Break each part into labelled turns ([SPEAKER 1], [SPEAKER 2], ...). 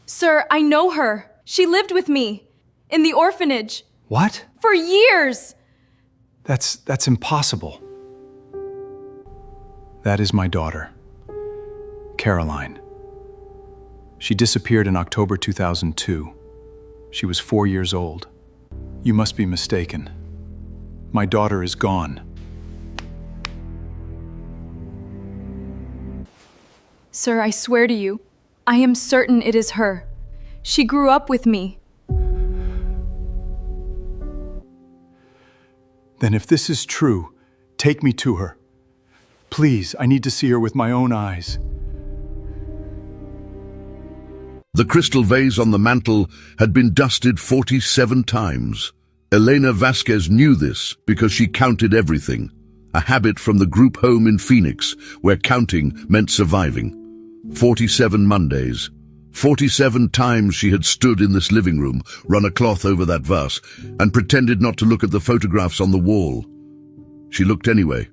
[SPEAKER 1] Sir, I know her. She lived with me. In the orphanage.
[SPEAKER 2] What?
[SPEAKER 1] For years!
[SPEAKER 2] That's impossible. That is my daughter, Caroline. She disappeared in October 2002. She was 4 years old. You must be mistaken. My daughter is gone.
[SPEAKER 1] Sir, I swear to you, I am certain it is her. She grew up with me.
[SPEAKER 2] Then if this is true, take me to her. Please, I need to see her with my own eyes.
[SPEAKER 3] The crystal vase on the mantel had been dusted 47 times. Elena Vasquez knew this because she counted everything, a habit from the group home in Phoenix where counting meant surviving. 47 Mondays. 47 times she had stood in this living room, run a cloth over that vase, and pretended not to look at the photographs on the wall. She looked anyway.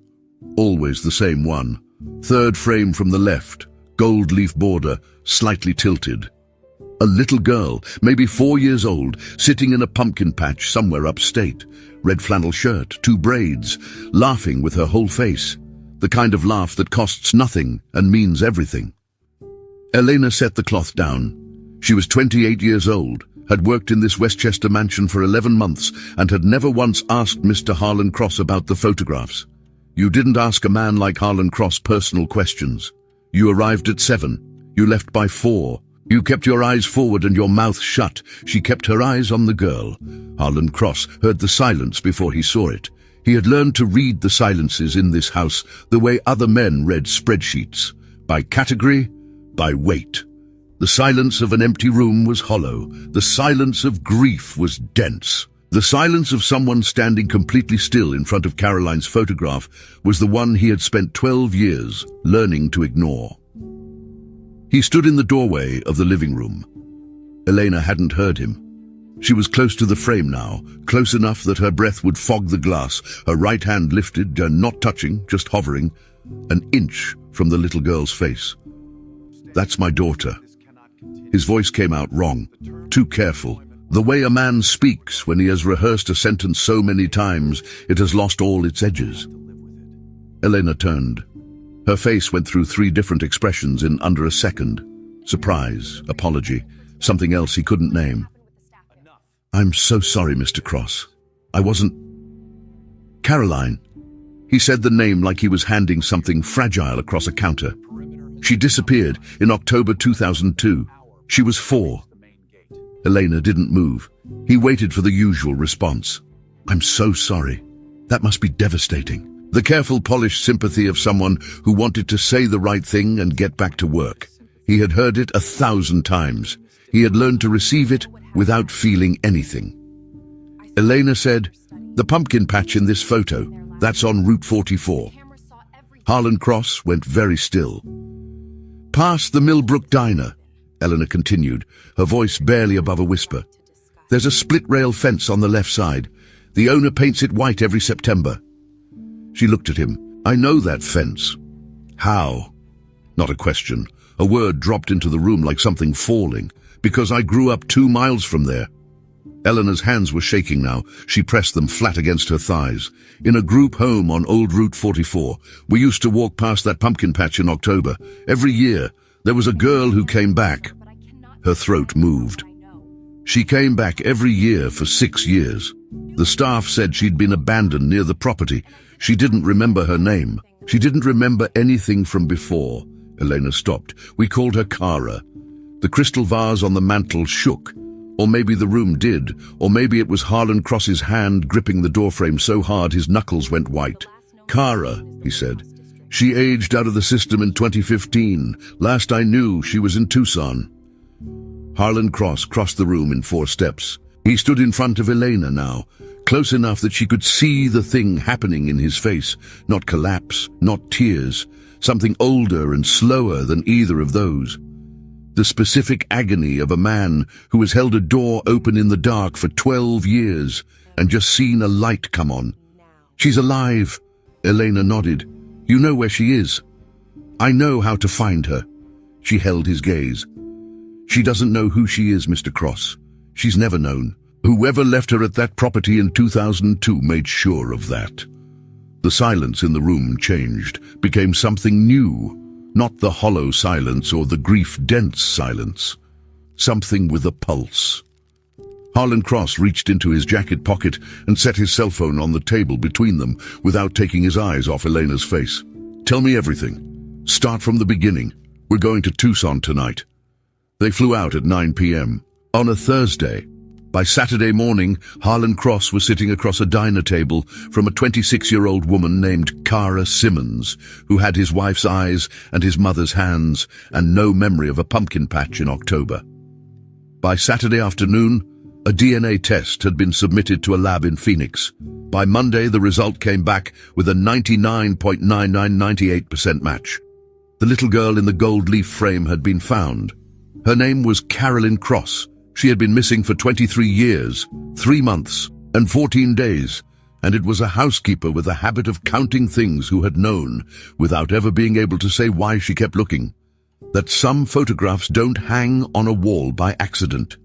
[SPEAKER 3] Always the same one. Third frame from the left, gold leaf border, slightly tilted. A little girl, maybe 4 years old, sitting in a pumpkin patch somewhere upstate. Red flannel shirt, 2 braids, laughing with her whole face. The kind of laugh that costs nothing and means everything. Elena set the cloth down. She was 28 years old, had worked in this Westchester mansion for 11 months, and had never once asked Mr. Harlan Cross about the photographs. You didn't ask a man like Harlan Cross personal questions. You arrived at 7. You left by 4. You kept your eyes forward and your mouth shut. She kept her eyes on the girl. Harlan Cross heard the silence before he saw it. He had learned to read the silences in this house the way other men read spreadsheets, by category, by weight. The silence of an empty room was hollow. The silence of grief was dense. The silence of someone standing completely still in front of Caroline's photograph was the one he had spent 12 years learning to ignore. He stood in the doorway of the living room. Elena hadn't heard him. She was close to the frame now, close enough that her breath would fog the glass, her right hand lifted, not touching, just hovering, an inch from the little girl's face. "That's my daughter." His voice came out wrong, too careful. The way a man speaks when he has rehearsed a sentence so many times, it has lost all its edges. Elena turned. Her face went through 3 different expressions in under a second. Surprise, apology, something else he couldn't name. "I'm so sorry, Mr. Cross. I wasn't—" "Caroline." He said the name like he was handing something fragile across a counter. "She disappeared in October 2002. She was 4. Elena didn't move. He waited for the usual response. "I'm so sorry. That must be devastating." The careful, polished sympathy of someone who wanted to say the right thing and get back to work. He had heard it 1,000 times. He had learned to receive it without feeling anything. Elena said, "The pumpkin patch in this photo, that's on Route 44. Harlan Cross went very still. "Past the Millbrook Diner," Eleanor continued, her voice barely above a whisper. "There's a split-rail fence on the left side. The owner paints it white every September." She looked at him. "I know that fence." "How?" Not a question. A word dropped into the room like something falling. "Because I grew up 2 miles from there." Eleanor's hands were shaking now. She pressed them flat against her thighs. "In a group home on Old Route 44. We used to walk past that pumpkin patch in October. Every year. There was a girl who came back." Her throat moved. "She came back every year for 6 years. The staff said she'd been abandoned near the property. She didn't remember her name. She didn't remember anything from before." Elena stopped. "We called her Cara. The crystal vase on the mantel shook. Or maybe the room did. Or maybe it was Harlan Cross's hand gripping the doorframe so hard his knuckles went white. "Cara," he said. "She aged out of the system in 2015. Last I knew, she was in Tucson." Harlan Cross crossed the room in 4 steps. He stood in front of Elena now, close enough that she could see the thing happening in his face. Not collapse, not tears. Something older and slower than either of those. The specific agony of a man who has held a door open in the dark for 12 years and just seen a light come on. "She's alive," Elena nodded. "You know where she is." "I know how to find her." She held his gaze. She doesn't know who she is, Mr. Cross. She's never known. Whoever left her at that property in 2002 made sure of that. The silence in the room changed, became something new. Not the hollow silence or the grief-dense silence. Something with a pulse. Harlan Cross reached into his jacket pocket and set his cell phone on the table between them without taking his eyes off Elena's face. "Tell me everything. Start from the beginning. We're going to Tucson tonight." They flew out at 9 p.m. on a Thursday. By Saturday morning, Harlan Cross was sitting across a diner table from a 26-year-old woman named Cara Simmons, who had his wife's eyes and his mother's hands and no memory of a pumpkin patch in October. By Saturday afternoon, a DNA test had been submitted to a lab in Phoenix. By Monday, the result came back with a 99.9998% match. The little girl in the gold leaf frame had been found. Her name was Carolyn Cross. She had been missing for 23 years, 3 months, and 14 days, and it was a housekeeper with a habit of counting things who had known, without ever being able to say why she kept looking. That some photographs don't hang on a wall by accident.